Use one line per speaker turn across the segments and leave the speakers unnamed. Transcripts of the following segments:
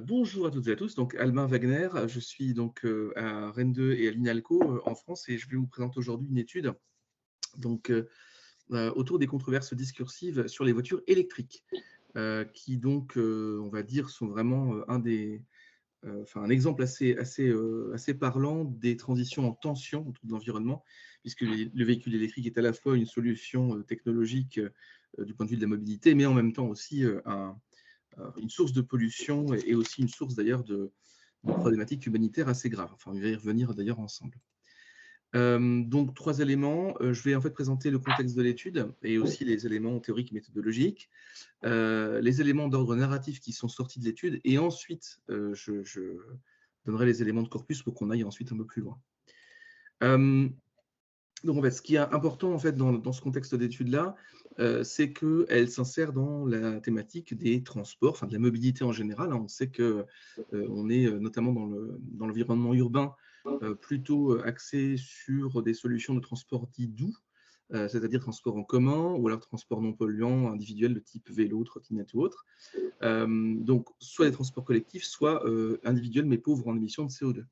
Bonjour à toutes et à tous, donc Albin Wagner, je suis donc à Rennes 2 et à l'INALCO en France et je vais vous présenter aujourd'hui une étude donc, autour des controverses discursives sur les voitures électriques, qui donc, on va dire, sont vraiment un exemple assez parlant des transitions en tension autour de l'environnement, puisque le véhicule électrique est à la fois une solution technologique du point de vue de la mobilité, mais en même temps aussi une source de pollution et aussi une source d'ailleurs de problématiques humanitaires assez graves. Enfin, on va y revenir d'ailleurs ensemble. Donc, trois éléments. Je vais en fait présenter le contexte de l'étude et aussi les éléments théoriques et méthodologiques, les éléments d'ordre narratif qui sont sortis de l'étude, et ensuite, je donnerai les éléments de corpus pour qu'on aille ensuite un peu plus loin. Donc, en fait, ce qui est important en fait, dans ce contexte d'étude-là, c'est qu'elle s'insère dans la thématique des transports, enfin de la mobilité en général, hein. On sait qu'on est notamment dans l'environnement urbain plutôt axé sur des solutions de transport dits doux, c'est-à-dire transport en commun ou alors transport non polluant individuel de type vélo, trottinette ou autre. Donc, soit des transports collectifs, soit individuels mais pauvres en émissions de CO2.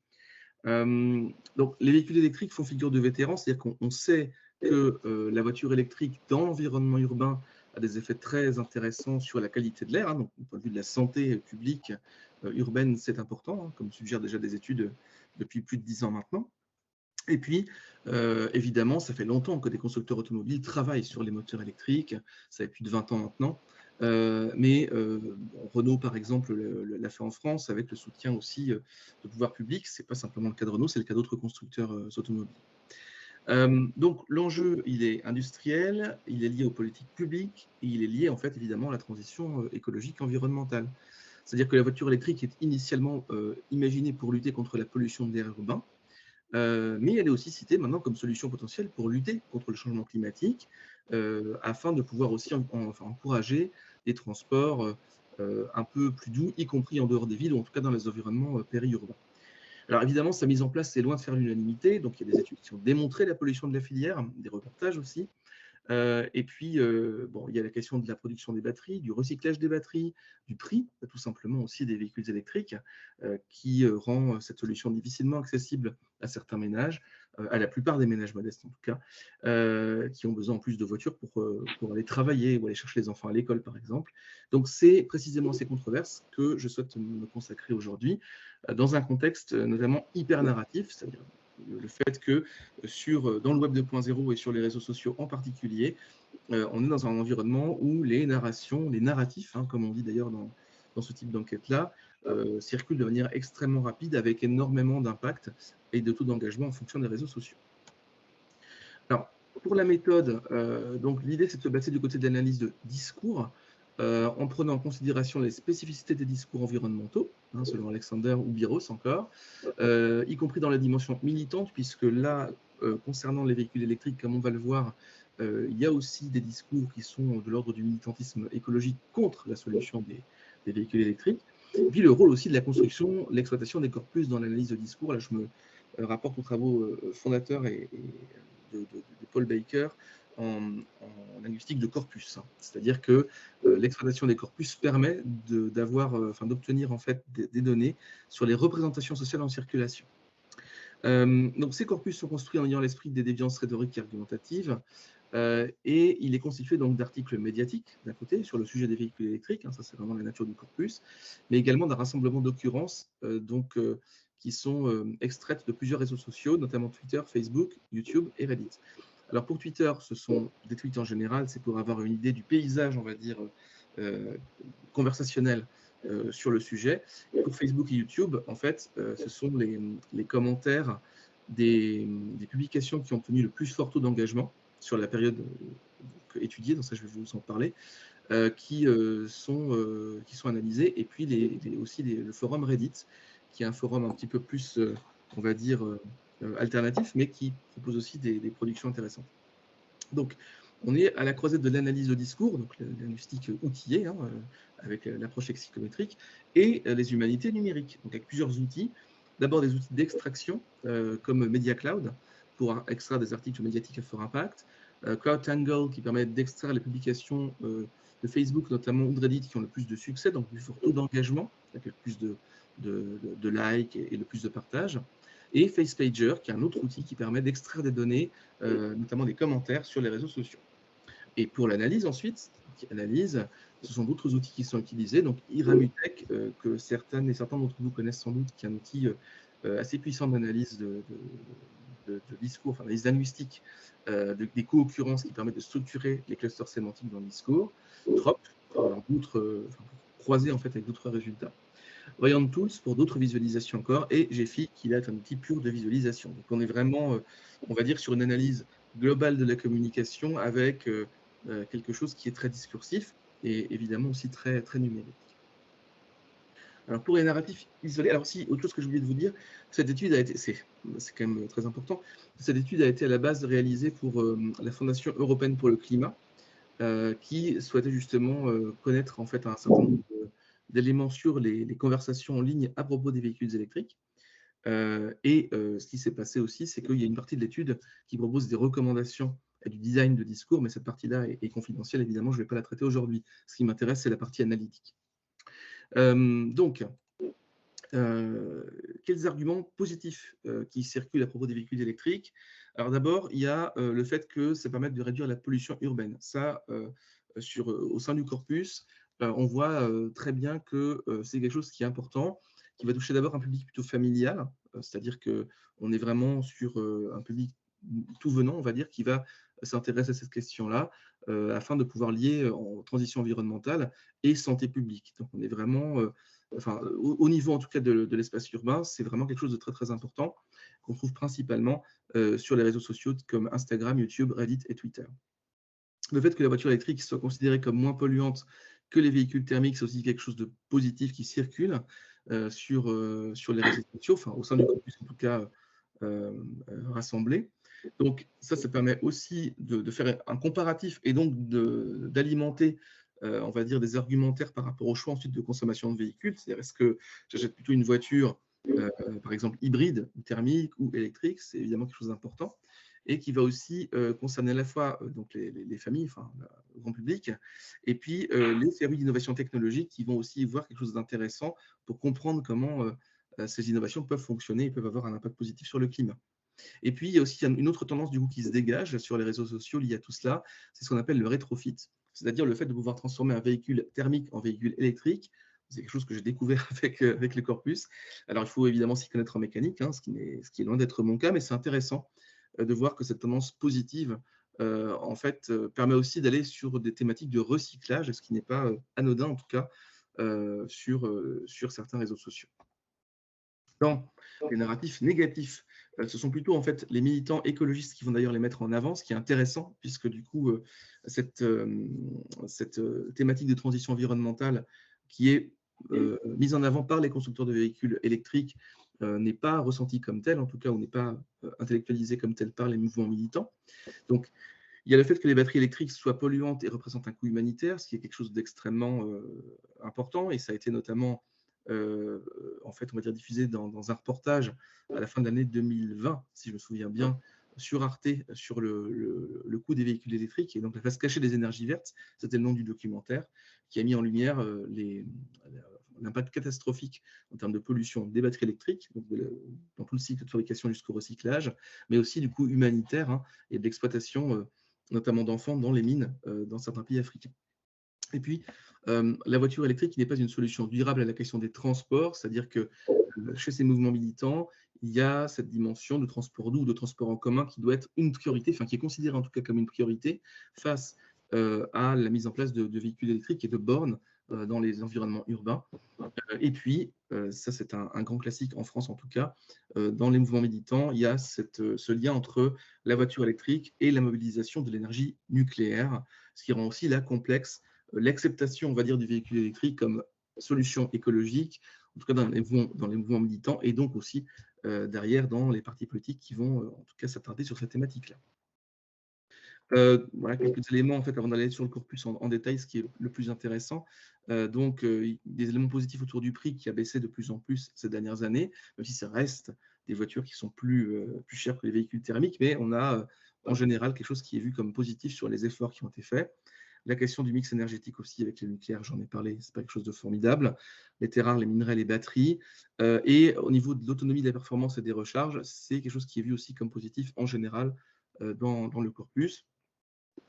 Donc, les véhicules électriques font figure de vétérans, c'est-à-dire qu'on sait que la voiture électrique dans l'environnement urbain a des effets très intéressants sur la qualité de l'air, hein. Donc, du point de vue de la santé publique urbaine, c'est important, hein, comme suggèrent déjà des études depuis plus de 10 ans maintenant. Et puis, évidemment, ça fait longtemps que des constructeurs automobiles travaillent sur les moteurs électriques, ça fait plus de 20 ans maintenant. Bon, Renault, par exemple, l'a fait en France avec le soutien aussi de pouvoirs publics. Ce n'est pas simplement le cas de Renault, c'est le cas d'autres constructeurs automobiles. Donc, l'enjeu, il est industriel, il est lié aux politiques publiques et il est lié, en fait, évidemment, à la transition écologique environnementale. C'est-à-dire que la voiture électrique est initialement imaginée pour lutter contre la pollution de l'air urbain, mais elle est aussi citée maintenant comme solution potentielle pour lutter contre le changement climatique, afin de pouvoir aussi encourager des transports un peu plus doux, y compris en dehors des villes, ou en tout cas dans les environnements périurbains. Alors évidemment, sa mise en place, c'est loin de faire l'unanimité, donc il y a des études qui ont démontré la pollution de la filière, des reportages aussi, et puis, bon, il y a la question de la production des batteries, du recyclage des batteries, du prix, tout simplement aussi des véhicules électriques, qui rend cette solution difficilement accessible à certains ménages, à la plupart des ménages modestes en tout cas, qui ont besoin en plus de voitures pour aller travailler ou aller chercher les enfants à l'école, par exemple. Donc, c'est précisément ces controverses que je souhaite me consacrer aujourd'hui, dans un contexte notamment hyper narratif, c'est-à-dire le fait que dans le web 2.0 et sur les réseaux sociaux en particulier, on est dans un environnement où les narrations, les narratifs, hein, comme on dit d'ailleurs dans ce type d'enquête-là, circulent de manière extrêmement rapide avec énormément d'impact et de taux d'engagement en fonction des réseaux sociaux. Alors, pour la méthode, donc l'idée c'est de se placer du côté de l'analyse de discours, en prenant en considération les spécificités des discours environnementaux, hein, selon Alexander ou Biros encore, y compris dans la dimension militante, puisque là, concernant les véhicules électriques, comme on va le voir, il y a aussi des discours qui sont de l'ordre du militantisme écologique contre la solution des véhicules électriques. Et puis le rôle aussi de la construction, l'exploitation des corpus dans l'analyse de discours. Là, je me rapporte aux travaux fondateurs de Paul Baker en linguistique de corpus, hein. C'est-à-dire que l'exploitation des corpus permet d'obtenir en fait des données sur les représentations sociales en circulation. Donc ces corpus sont construits en ayant l'esprit des déviances rhétoriques et argumentatives, et il est constitué donc d'articles médiatiques, d'un côté, sur le sujet des véhicules électriques, hein, ça c'est vraiment la nature du corpus, mais également d'un rassemblement d'occurrences qui sont extraites de plusieurs réseaux sociaux, notamment Twitter, Facebook, YouTube et Reddit. Alors pour Twitter, ce sont des tweets en général, c'est pour avoir une idée du paysage, on va dire, euh, conversationnel sur le sujet. Et pour Facebook et YouTube, en fait, ce sont les commentaires des publications qui ont obtenu le plus fort taux d'engagement sur la période étudiée, donc ça je vais vous en parler, qui sont analysés, et puis aussi le forum Reddit, qui est un forum un petit peu plus, on va dire, alternatif, mais qui propose aussi des productions intéressantes. Donc, on est à la croisette de l'analyse de discours, donc la linguistique outillée, hein, avec l'approche lexicométrique, et les humanités numériques, donc avec plusieurs outils. D'abord des outils d'extraction, comme Media Cloud, pour extraire des articles médiatiques à fort impact, CrowdTangle, qui permet d'extraire les publications de Facebook notamment ou de Reddit qui ont le plus de succès, donc le plus fort taux d'engagement, avec le plus de likes et le plus de partages. Et FacePager, qui est un autre outil qui permet d'extraire des données, notamment des commentaires sur les réseaux sociaux. Et pour l'analyse ensuite, analyse, ce sont d'autres outils qui sont utilisés. Donc Iramutech, que certains d'entre vous connaissent sans doute, qui est un outil assez puissant d'analyse de discours, enfin d'analyse linguistique, des co-occurrences qui permettent de structurer les clusters sémantiques dans le discours. Trop, pour croiser en fait avec d'autres résultats. Voyant Tools pour d'autres visualisations encore, et Gephi qui là est un outil pur de visualisation. Donc on est vraiment, on va dire, sur une analyse globale de la communication avec quelque chose qui est très discursif et évidemment aussi très, très numérique. Alors pour les narratifs isolés, alors si, autre chose que j'ai oublié de vous dire, cette étude a été, c'est quand même très important, cette étude a été à la base réalisée pour la Fondation européenne pour le climat, qui souhaitait justement connaître en fait un certain nombre d'éléments sur les conversations en ligne à propos des véhicules électriques. Ce qui s'est passé aussi, c'est qu'il y a une partie de l'étude qui propose des recommandations du design de discours, mais cette partie-là est confidentielle, évidemment, je ne vais pas la traiter aujourd'hui. Ce qui m'intéresse, c'est la partie analytique. Quels arguments positifs qui circulent à propos des véhicules électriques? Alors d'abord, il y a le fait que ça permet de réduire la pollution urbaine. Ça, au sein du corpus, on voit très bien que c'est quelque chose qui est important, qui va toucher d'abord un public plutôt familial, c'est-à-dire qu'on est vraiment sur un public tout venant, on va dire, qui va s'intéresser à cette question-là, afin de pouvoir lier en transition environnementale et santé publique. Donc on est vraiment au niveau en tout cas de l'espace urbain, c'est vraiment quelque chose de très très important qu'on trouve principalement sur les réseaux sociaux comme Instagram, YouTube, Reddit et Twitter. Le fait que la voiture électrique soit considérée comme moins polluante que les véhicules thermiques, c'est aussi quelque chose de positif qui circule sur les réseaux sociaux, enfin au sein du campus en tout cas rassemblé. Donc ça permet aussi de faire un comparatif et donc d'alimenter on va dire, des argumentaires par rapport au choix ensuite de consommation de véhicules. C'est-à-dire, est-ce que j'achète plutôt une voiture, par exemple, hybride, ou thermique ou électrique? C'est évidemment quelque chose d'important. Et qui va aussi concerner à la fois donc les familles, enfin, le grand public, et puis les services d'innovation technologique qui vont aussi voir quelque chose d'intéressant pour comprendre comment ces innovations peuvent fonctionner et peuvent avoir un impact positif sur le climat. Et puis, il y a aussi une autre tendance du coup qui se dégage sur les réseaux sociaux liée à tout cela, c'est ce qu'on appelle le rétrofit, c'est-à-dire le fait de pouvoir transformer un véhicule thermique en véhicule électrique. C'est quelque chose que j'ai découvert avec le corpus. Alors, il faut évidemment s'y connaître en mécanique, hein, ce qui est loin d'être mon cas, mais c'est intéressant de voir que cette tendance positive, en fait, permet aussi d'aller sur des thématiques de recyclage, ce qui n'est pas anodin, en tout cas, sur certains réseaux sociaux. Dans les narratifs négatifs, ce sont plutôt en fait les militants écologistes qui vont d'ailleurs les mettre en avant, ce qui est intéressant puisque du coup cette thématique de transition environnementale qui est mise en avant par les constructeurs de véhicules électriques n'est pas ressentie comme telle, en tout cas, ou n'est pas intellectualisée comme telle par les mouvements militants. Donc, il y a le fait que les batteries électriques soient polluantes et représentent un coût humanitaire, ce qui est quelque chose d'extrêmement important, et ça a été notamment en fait, on va dire diffusé dans un reportage à la fin de l'année 2020, si je me souviens bien, sur Arte, sur le coût des véhicules électriques et donc la face cachée des énergies vertes, c'était le nom du documentaire, qui a mis en lumière l'impact catastrophique en termes de pollution des batteries électriques, donc dans tout le cycle de fabrication jusqu'au recyclage, mais aussi du coût humanitaire hein, et de l'exploitation, notamment d'enfants dans les mines dans certains pays africains. Et puis, la voiture électrique n'est pas une solution durable à la question des transports, c'est-à-dire que chez ces mouvements militants, il y a cette dimension de transport doux, de transport en commun qui doit être une priorité, enfin qui est considérée en tout cas comme une priorité face à la mise en place de véhicules électriques et de bornes dans les environnements urbains. Et puis, ça c'est un grand classique en France en tout cas, dans les mouvements militants, il y a ce lien entre la voiture électrique et la mobilisation de l'énergie nucléaire, ce qui rend aussi là complexe l'acceptation, on va dire, du véhicule électrique comme solution écologique, en tout cas dans les mouvements militants, et donc aussi derrière dans les partis politiques qui vont en tout cas s'attarder sur cette thématique-là. Voilà quelques éléments en fait avant d'aller sur le corpus en détail, ce qui est le plus intéressant. Des éléments positifs autour du prix qui a baissé de plus en plus ces dernières années, même si ça reste des voitures qui sont plus chères que les véhicules thermiques, mais on a en général quelque chose qui est vu comme positif sur les efforts qui ont été faits. La question du mix énergétique aussi avec le nucléaire, j'en ai parlé, c'est pas quelque chose de formidable. Les terres rares, les minerais, les batteries. Et au niveau de l'autonomie de la performance et des recharges, c'est quelque chose qui est vu aussi comme positif en général dans le corpus.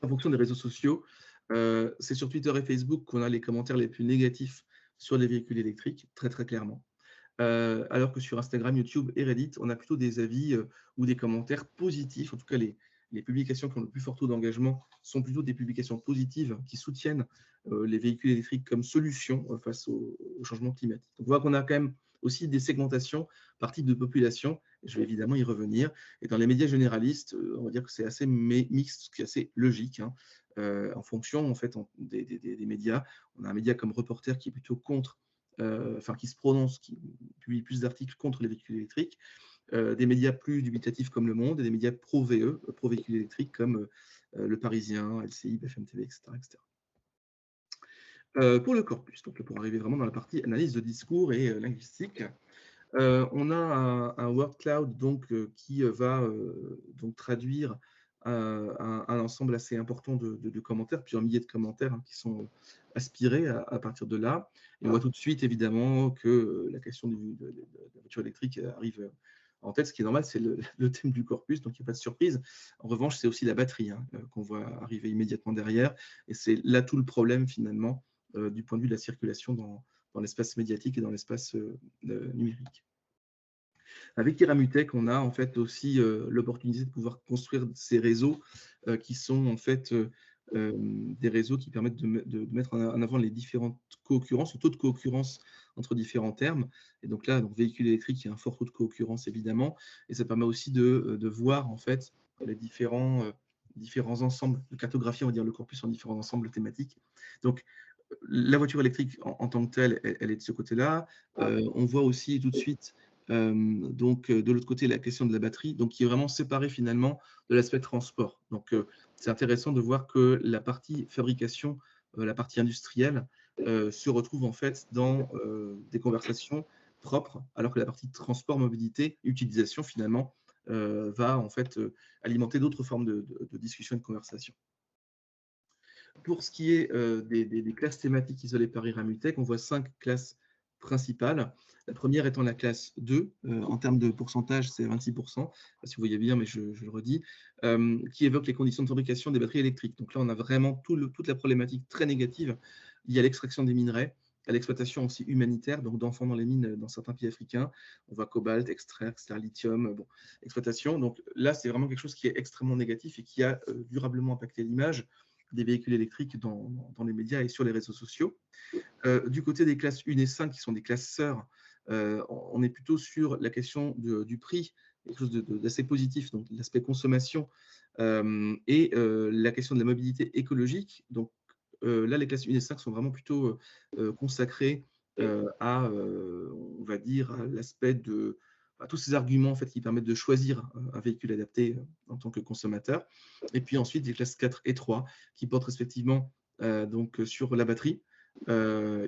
En fonction des réseaux sociaux, c'est sur Twitter et Facebook qu'on a les commentaires les plus négatifs sur les véhicules électriques, très très clairement. Alors que sur Instagram, YouTube et Reddit, on a plutôt des avis ou des commentaires positifs. En tout cas, les publications qui ont le plus fort taux d'engagement sont plutôt des publications positives qui soutiennent les véhicules électriques comme solution face au changement climatique. Donc, on voit qu'on a quand même aussi des segmentations par type de population. Je vais évidemment y revenir. Et dans les médias généralistes, on va dire que c'est assez mixte, ce qui est assez logique. Hein. En fonction en fait, des médias, on a un média comme Reporter qui est plutôt contre qui se prononce, qui publie plus d'articles contre les véhicules électriques, des médias plus dubitatifs comme Le Monde et des médias pro-VE, pro-véhicules électriques comme Le Parisien, LCI, BFM TV, etc. Pour le corpus, donc pour arriver vraiment dans la partie analyse de discours et linguistique, on a un word cloud donc, qui va donc traduire un ensemble assez important de commentaires, plusieurs milliers de commentaires hein, qui sont aspirés à partir de là. Et on voit tout de suite évidemment que la question de la voiture électrique arrive en tête. Ce qui est normal, c'est le thème du corpus, donc il n'y a pas de surprise. En revanche, c'est aussi la batterie hein, qu'on voit arriver immédiatement derrière. Et c'est là tout le problème finalement du point de vue de la circulation dans l'espace médiatique et dans l'espace numérique. Avec Keramutech, on a en fait aussi l'opportunité de pouvoir construire ces réseaux qui sont en fait des réseaux qui permettent de mettre en avant les différentes co-occurrences, le taux de co-occurrence entre différents termes. Et donc là, donc, véhicule électrique, il y a un fort taux de co-occurrence évidemment, et ça permet aussi de voir en fait les différents ensembles, de cartographie, on va dire le corpus en différents ensembles thématiques. Donc, la voiture électrique en tant que telle, elle est de ce côté-là. On voit aussi tout de suite donc, de l'autre côté, la question de la batterie, donc, qui est vraiment séparée finalement de l'aspect transport. Donc, c'est intéressant de voir que la partie fabrication, la partie industrielle, se retrouve en fait dans des conversations propres, alors que la partie transport, mobilité, utilisation finalement, va en fait alimenter d'autres formes de discussion et de conversation. Pour ce qui est des classes thématiques isolées par Iramutech, on voit 5 classes principales. La première étant la classe 2, en termes de pourcentage, c'est 26%, si vous voyez bien, mais je le redis, qui évoque les conditions de fabrication des batteries électriques. Donc là, on a vraiment toute la problématique très négative liée à l'extraction des minerais, à l'exploitation aussi humanitaire, donc d'enfants dans les mines dans certains pays africains. On voit cobalt, extraire, etc., lithium, bon, exploitation. Donc là, c'est vraiment quelque chose qui est extrêmement négatif et qui a durablement impacté l'image des véhicules électriques dans les médias et sur les réseaux sociaux. Du côté des classes 1 et 5, qui sont des classes sœurs, on est plutôt sur la question du prix, quelque chose d'assez positif, donc l'aspect consommation, et la question de la mobilité écologique. Donc là, les classes 1 et 5 sont vraiment plutôt consacrées à, on va dire, à l'aspect à tous ces arguments en fait, qui permettent de choisir un véhicule adapté en tant que consommateur. Et puis ensuite, les classes 4 et 3 qui portent respectivement donc, sur la batterie,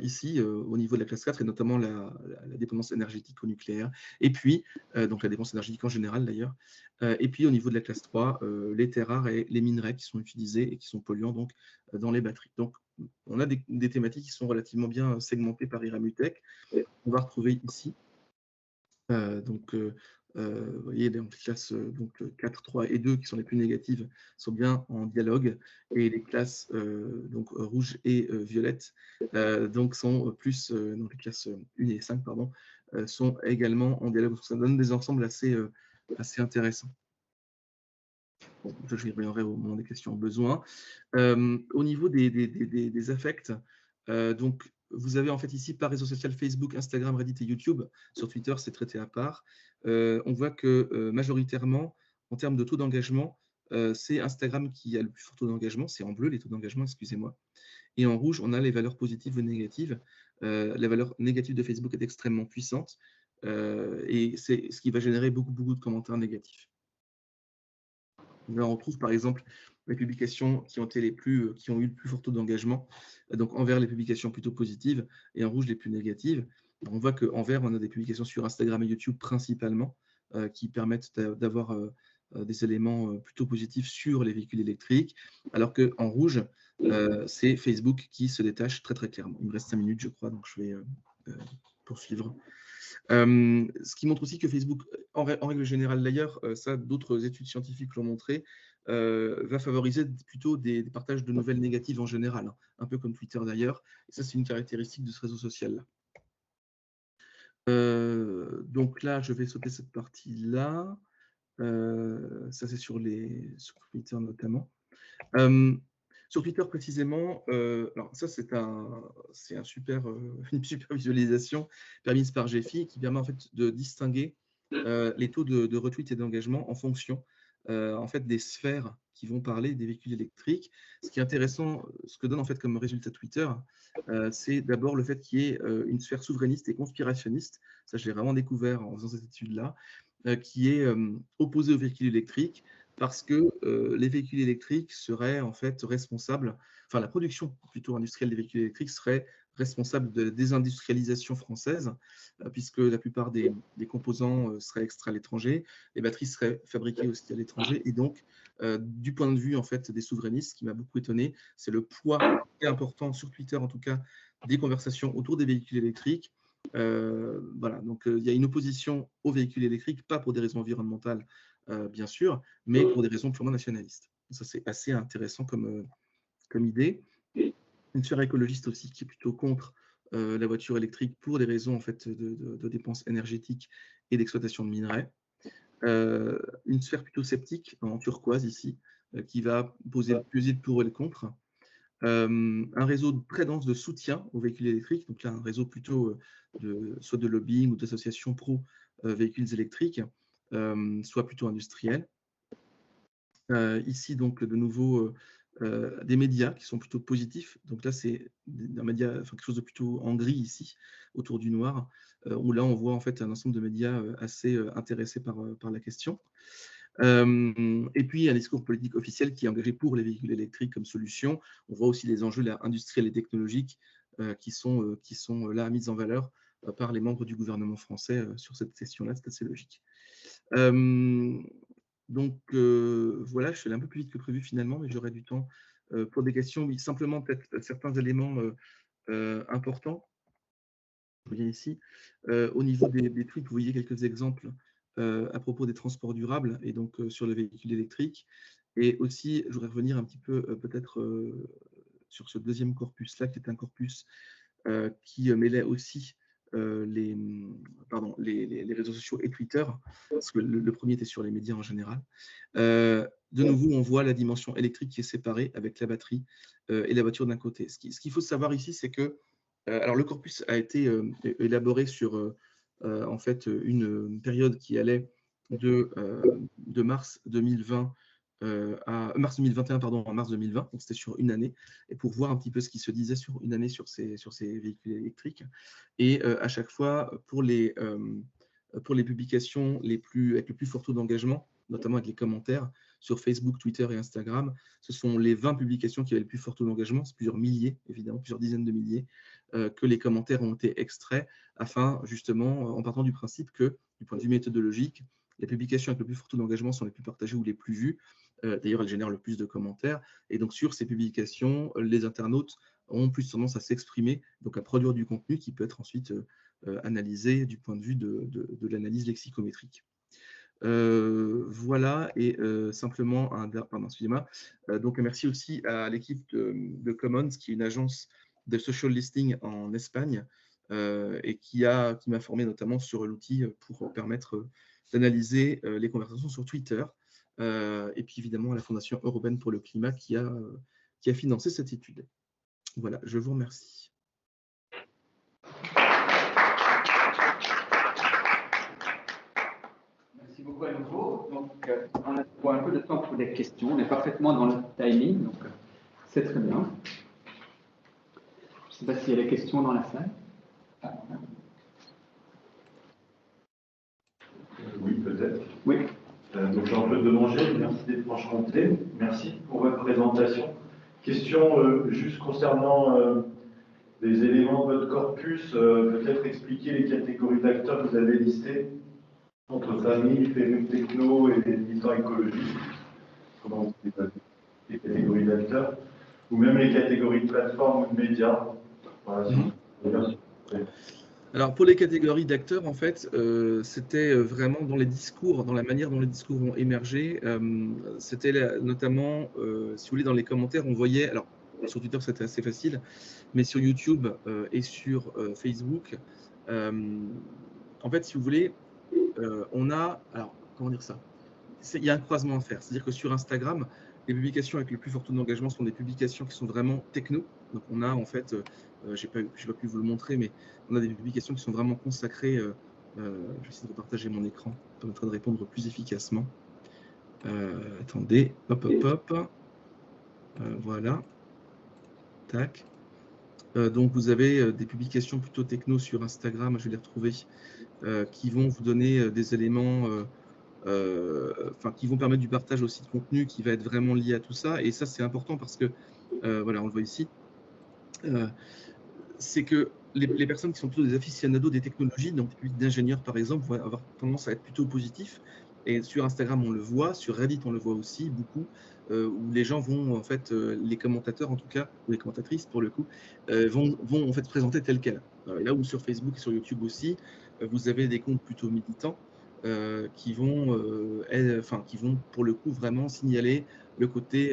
ici, au niveau de la classe 4, et notamment la dépendance énergétique au nucléaire, et puis, donc la dépendance énergétique en général d'ailleurs, et puis au niveau de la classe 3, les terres rares et les minerais qui sont utilisés et qui sont polluants donc, dans les batteries. Donc, on a des thématiques qui sont relativement bien segmentées par Iramutech. On va retrouver ici donc, vous voyez, les classes donc, 4, 3 et 2, qui sont les plus négatives, sont bien en dialogue, et les classes donc, rouge et violette donc, sont plus, donc les classes 1 et 5, pardon, sont également en dialogue. Donc, ça donne des ensembles assez intéressants. Bon, je y reviendrai au moment des questions au besoin. Au niveau des affects, donc, vous avez en fait ici par réseau social Facebook, Instagram, Reddit et YouTube. Sur Twitter, c'est traité à part. On voit que majoritairement, en termes de taux d'engagement, c'est Instagram qui a le plus fort taux d'engagement. C'est en bleu les taux d'engagement, excusez-moi. Et en rouge, on a les valeurs positives ou négatives. La valeur négative de Facebook est extrêmement puissante et c'est ce qui va générer beaucoup de commentaires négatifs. On retrouve par exemple les publications qui ont eu le plus fort taux d'engagement, donc en vert les publications plutôt positives et en rouge les plus négatives. On voit qu'en vert, on a des publications sur Instagram et YouTube principalement qui permettent d'avoir des éléments plutôt positifs sur les véhicules électriques, alors qu'en rouge, c'est Facebook qui se détache très très clairement. Il me reste 5 minutes, je crois, donc je vais poursuivre. Ce qui montre aussi que Facebook, en règle générale d'ailleurs, ça d'autres études scientifiques l'ont montré, va favoriser plutôt des partages de nouvelles négatives en général, hein, un peu comme Twitter d'ailleurs. Et ça, c'est une caractéristique de ce réseau social-là. Donc là, je vais sauter cette partie-là. Ça, c'est sur Twitter notamment. Sur Twitter précisément, alors ça c'est une super visualisation permise par Gephi qui permet en fait de distinguer les taux de retweet et d'engagement en fonction en fait des sphères qui vont parler des véhicules électriques. Ce qui est intéressant, ce que donne en fait comme résultat Twitter, c'est d'abord le fait qu'il y ait une sphère souverainiste et conspirationniste. Ça, je l'ai vraiment découvert en faisant cette étude-là, qui est opposée aux véhicules électriques, parce que les véhicules électriques seraient en fait responsables, enfin la production plutôt industrielle des véhicules électriques serait responsable de la désindustrialisation française, puisque la plupart des composants seraient extraits à l'étranger, les batteries seraient fabriquées aussi à l'étranger, et donc du point de vue en fait des souverainistes, ce qui m'a beaucoup étonné, c'est le poids important sur Twitter en tout cas des conversations autour des véhicules électriques. Voilà, donc il y a une opposition aux véhicules électriques, pas pour des raisons environnementales, bien sûr, mais pour des raisons purement nationalistes. Ça, c'est assez intéressant comme idée. Une sphère écologiste aussi qui est plutôt contre la voiture électrique pour des raisons en fait, de dépenses énergétiques et d'exploitation de minerais. Une sphère plutôt sceptique, en turquoise ici, qui va peser le pour et le contre. Un réseau très dense de soutien aux véhicules électriques, donc là un réseau plutôt soit de lobbying ou d'associations pro véhicules électriques, soit plutôt industriels. Ici donc de nouveau des médias qui sont plutôt positifs, donc là c'est un média, enfin quelque chose de plutôt en gris ici, autour du noir, où là on voit en fait un ensemble de médias assez intéressés par la question. Et puis un discours politique officiel qui est engagé pour les véhicules électriques comme solution. On voit aussi les enjeux là, industriels et technologiques qui sont là mis en valeur par les membres du gouvernement français sur cette question-là. C'est assez logique. Donc voilà, je suis allé un peu plus vite que prévu finalement, mais j'aurai du temps pour des questions. Oui, simplement peut-être certains éléments importants. Je reviens ici. Au niveau des tweets, vous voyez quelques exemples à propos des transports durables et donc sur le véhicule électrique. Et aussi, je voudrais revenir un petit peu peut-être sur ce deuxième corpus-là, qui est un corpus qui mêlait aussi les réseaux sociaux et Twitter, parce que le premier était sur les médias en général. De nouveau, on voit la dimension électrique qui est séparée avec la batterie et la voiture d'un côté. Ce qu'il faut savoir ici, c'est que alors le corpus a été élaboré sur en fait une période qui allait de mars 2020 à mars 2021 pardon, à mars 2020, donc c'était sur une année, et pour voir un petit peu ce qui se disait sur une année sur ces véhicules électriques. Et à chaque fois, pour les publications avec le plus fort taux d'engagement, notamment avec les commentaires sur Facebook, Twitter et Instagram, ce sont les 20 publications qui avaient le plus fort taux d'engagement, c'est plusieurs milliers, évidemment, plusieurs dizaines de milliers, que les commentaires ont été extraits, afin justement, en partant du principe que, du point de vue méthodologique, les publications avec le plus fort taux d'engagement sont les plus partagées ou les plus vues. D'ailleurs, elles génèrent le plus de commentaires. Et donc, sur ces publications, les internautes ont plus tendance à s'exprimer, donc à produire du contenu qui peut être ensuite analysé du point de vue de l'analyse lexicométrique. Voilà, et simplement pardon, excusez-moi. Donc merci aussi à l'équipe de Commons, qui est une agence de social listing en Espagne, et qui m'a formé notamment sur l'outil pour permettre d'analyser les conversations sur Twitter, et puis évidemment à la Fondation européenne pour le climat qui a financé cette étude. Voilà, je vous remercie.
Merci beaucoup à nouveau. Donc, on a un peu de temps pour des questions. On est parfaitement dans le timing, donc c'est très bien. Je ne sais pas s'il y a des questions dans la salle.
Oui, peut-être.
Oui.
Donc Jean-Claude Demanger, Université de Franche-Comté. Merci pour votre présentation. Question juste concernant les éléments de votre corpus, peut-être expliquer les catégories d'acteurs que vous avez listées entre famille, férus techno et les militants écologistes. Comment vous les catégories d'acteurs. ou même les catégories de plateformes ou de médias. Voilà,
Alors, pour les catégories d'acteurs, en fait, c'était vraiment dans les discours, dans la manière dont les discours ont émergé. C'était notamment, si vous voulez, dans les commentaires, on voyait, alors sur Twitter, c'était assez facile, mais sur YouTube et sur Facebook, en fait, si vous voulez, on a, alors, comment dire ça? Il y a un croisement à faire. C'est-à-dire que sur Instagram, les publications avec le plus fort taux d'engagement sont des publications qui sont vraiment techno. Donc, on a en fait, je n'ai pas pu vous le montrer, mais on a des publications qui sont vraiment consacrées. Je vais essayer de repartager mon écran, ça permettra de répondre plus efficacement. Attendez, hop, hop, hop. Voilà. Tac. Donc, vous avez des publications plutôt techno sur Instagram, je vais les retrouver, qui vont vous donner des éléments. Enfin, qui vont permettre du partage aussi de contenu qui va être vraiment lié à tout ça. Et ça, c'est important parce que, voilà, on le voit ici, c'est que les personnes qui sont plutôt des aficionados des technologies, donc des publics d'ingénieurs par exemple, vont avoir tendance à être plutôt positifs. Et sur Instagram, on le voit, sur Reddit, on le voit aussi beaucoup, où les gens vont, en fait, les commentateurs en tout cas, ou les commentatrices pour le coup, vont en fait présenter tel quel. Et là où sur Facebook et sur YouTube aussi, vous avez des comptes plutôt militants qui vont pour le coup vraiment signaler le côté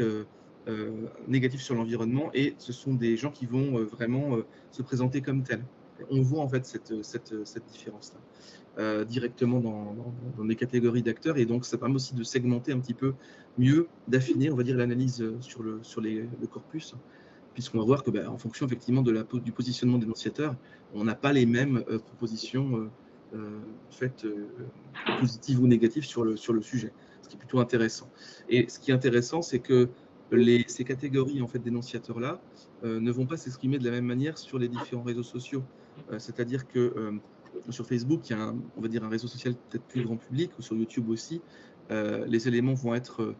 négatif sur l'environnement, et ce sont des gens qui vont vraiment se présenter comme tels. On voit en fait cette différence-là directement dans les catégories d'acteurs, et donc ça permet aussi de segmenter un petit peu mieux, d'affiner, on va dire, l'analyse sur le corpus, puisqu'on va voir que, en fonction effectivement du positionnement d'énonciateurs, on n'a pas les mêmes propositions faites positives ou négatives sur le sujet, ce qui est plutôt intéressant. Et ce qui est intéressant, c'est que ces catégories en fait d'énonciateurs-là ne vont pas s'exprimer de la même manière sur les différents réseaux sociaux. C'est-à-dire que sur Facebook, il y a on va dire un réseau social peut-être plus grand public, ou sur YouTube aussi, les éléments vont être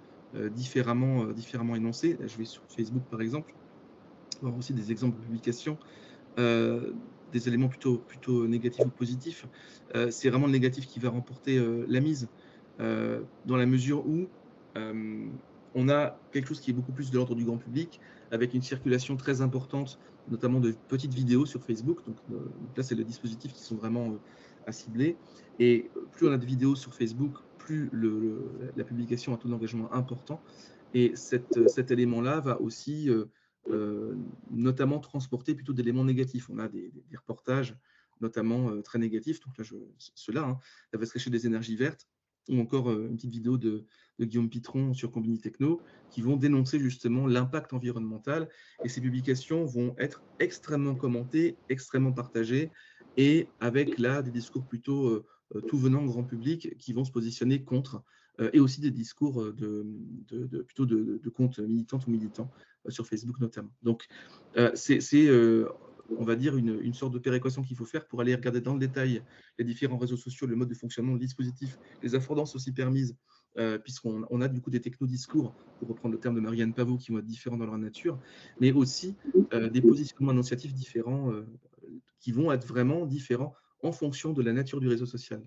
différemment énoncés. Là, je vais sur Facebook par exemple, on va voir aussi des exemples de publications, des éléments plutôt négatifs ou positifs. C'est vraiment le négatif qui va remporter la mise, dans la mesure où on a quelque chose qui est beaucoup plus de l'ordre du grand public, avec une circulation très importante, notamment de petites vidéos sur Facebook. Donc là, c'est les dispositifs qui sont vraiment à cibler. Et plus on a de vidéos sur Facebook, plus la publication a un taux d'engagement important. Et cet élément-là va aussi notamment transporter plutôt d'éléments négatifs. On a des reportages notamment très négatifs. Donc là, ceux-là, ça va se cacher des énergies vertes, ou encore une petite vidéo de Guillaume Pitron sur Combini Techno, qui vont dénoncer justement l'impact environnemental. Et ces publications vont être extrêmement commentées, extrêmement partagées, et avec là des discours plutôt tout venant grand public qui vont se positionner contre, et aussi des discours plutôt de comptes militantes ou militants sur Facebook notamment. Donc, c'est on va dire, une sorte de péréquation qu'il faut faire pour aller regarder dans le détail les différents réseaux sociaux, le mode de fonctionnement, le dispositif, les affordances aussi permises, puisqu'on a du coup des techno-discours, pour reprendre le terme de Marianne Pavot, qui vont être différents dans leur nature, mais aussi des positionnements annonciatifs différents, qui vont être vraiment différents en fonction de la nature du réseau social.